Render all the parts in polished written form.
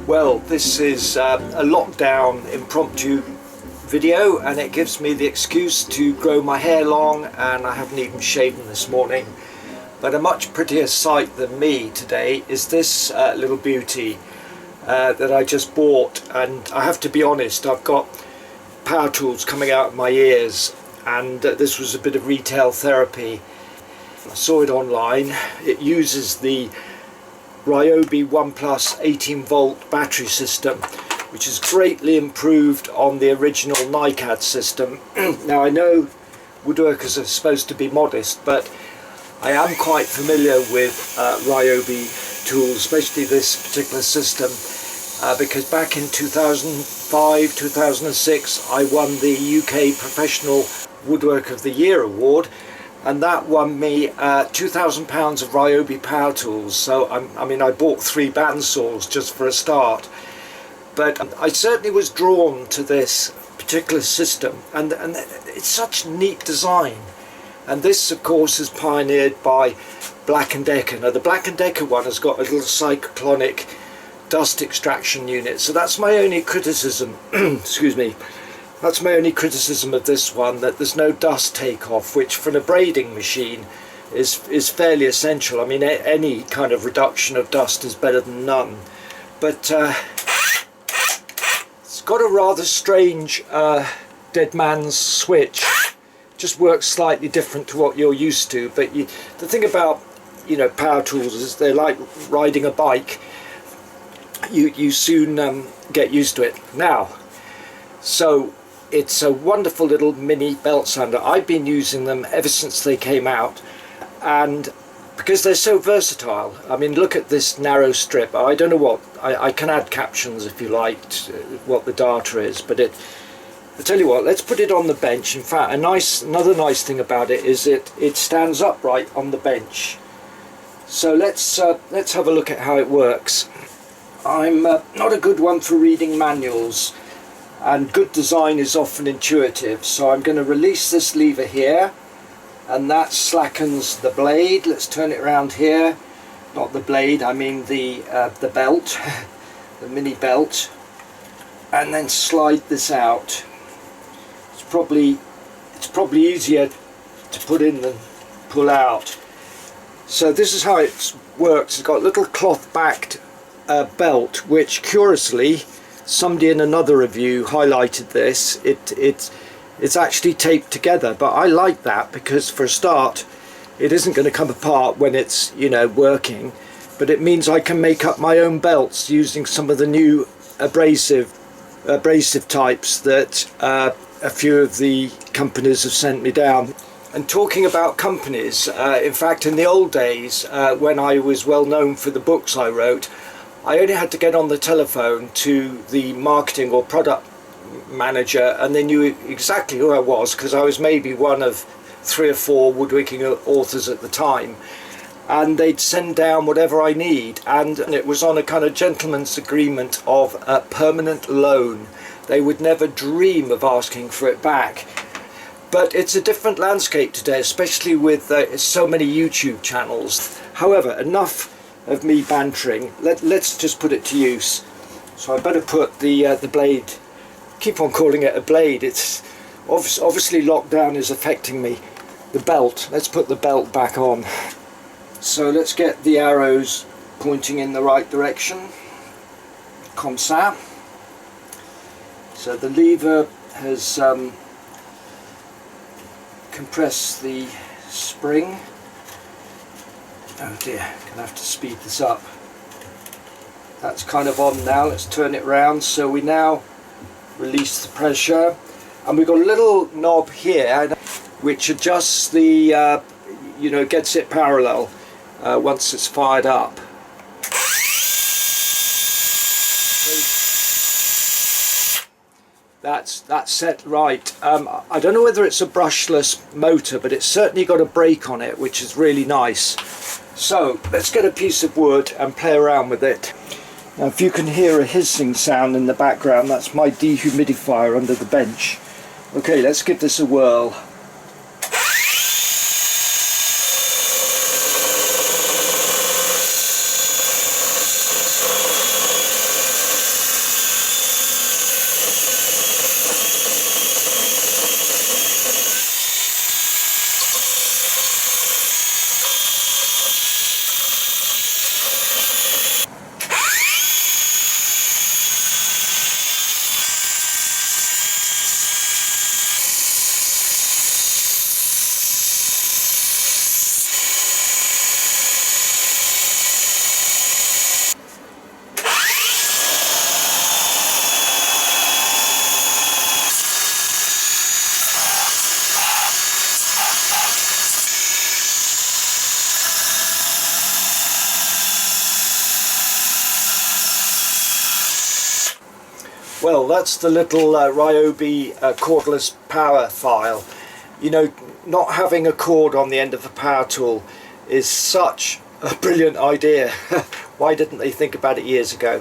Well, this is a lockdown impromptu video, and it gives me the excuse to grow my hair long, and I haven't even shaven this morning. But a much prettier sight than me today is this little beauty that I just bought. And I have to be honest, I've got power tools coming out of my ears, and this was a bit of retail therapy. I saw it online. It uses the Ryobi R18PF 18-volt battery system, which is greatly improved on the original NiCad system. Now, I know woodworkers are supposed to be modest, but I am quite familiar with Ryobi tools, especially this particular system, because back in 2005, 2006 I won the UK Professional Woodworker of the Year award, and that won me £2,000 of Ryobi power tools. So I mean, I bought 3 bandsaws just for a start, but I certainly was drawn to this particular system, and it's such neat design. And this, of course, is pioneered by Black & Decker. Now, the Black & Decker one has got a little cyclonic dust extraction unit, so that's my only criticism. Excuse me. That's my only criticism of this one, that there's no dust takeoff, which for an abrading machine is fairly essential. I mean, any kind of reduction of dust is better than none. But it's got a rather strange dead man's switch. Just works slightly different to what you're used to. But the thing about, you know, power tools is they're like riding a bike. You soon get used to it. Now, so it's a wonderful little mini belt sander. I've been using them ever since they came out, and because they're so versatile. I mean, look at this narrow strip. I don't know what, I can add captions if you like, what the data is, but I tell you what, let's put it on the bench. In fact, another nice thing about it is it stands upright on the bench. So let's have a look at how it works. I'm not a good one for reading manuals, and good design is often intuitive, so I'm going to release this lever here, and that slackens the blade. Let's turn it around here. Not the blade, I mean the belt, the mini belt, and then slide this out. It's probably easier to put in than pull out. So this is how it works. It's got a little cloth backed belt, which curiously, somebody in another review highlighted this. It's actually taped together, but I like that because for a start it isn't going to come apart when it's, you know, working, but it means I can make up my own belts using some of the new abrasive types that a few of the companies have sent me down. And talking about companies, in fact, in the old days when I was well known for the books I wrote, I only had to get on the telephone to the marketing or product manager, and they knew exactly who I was, because I was maybe one of 3 or 4 woodworking authors at the time, and they'd send down whatever I need, and it was on a kind of gentleman's agreement of a permanent loan. They would never dream of asking for it back. But it's a different landscape today, especially with so many YouTube channels. However, enough of me bantering. Let's just put it to use. So I better put the blade, keep on calling it a blade, it's obviously lockdown is affecting me. The belt, let's put the belt back on. So let's get the arrows pointing in the right direction. Comme ça. So the lever has compressed the spring. Oh dear, gonna have to speed this up. That's kind of on now. Let's turn it round. So we now release the pressure, and we've got a little knob here which adjusts the, you know, gets it parallel once it's fired up. That's set right. I don't know whether it's a brushless motor, but it's certainly got a brake on it, which is really nice. So let's get a piece of wood and play around with it. Now, if you can hear a hissing sound in the background, that's my dehumidifier under the bench. Okay, let's give this a whirl. Well, that's the little Ryobi cordless power file. You know, not having a cord on the end of a power tool is such a brilliant idea. Why didn't they think about it years ago?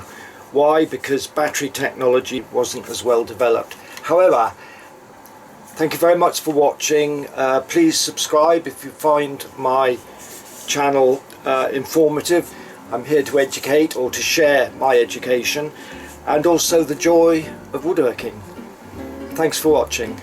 Why? Because battery technology wasn't as well developed. However, thank you very much for watching. Please subscribe if you find my channel informative. I'm here to educate, or to share my education, and also the joy of woodworking. Thanks for watching.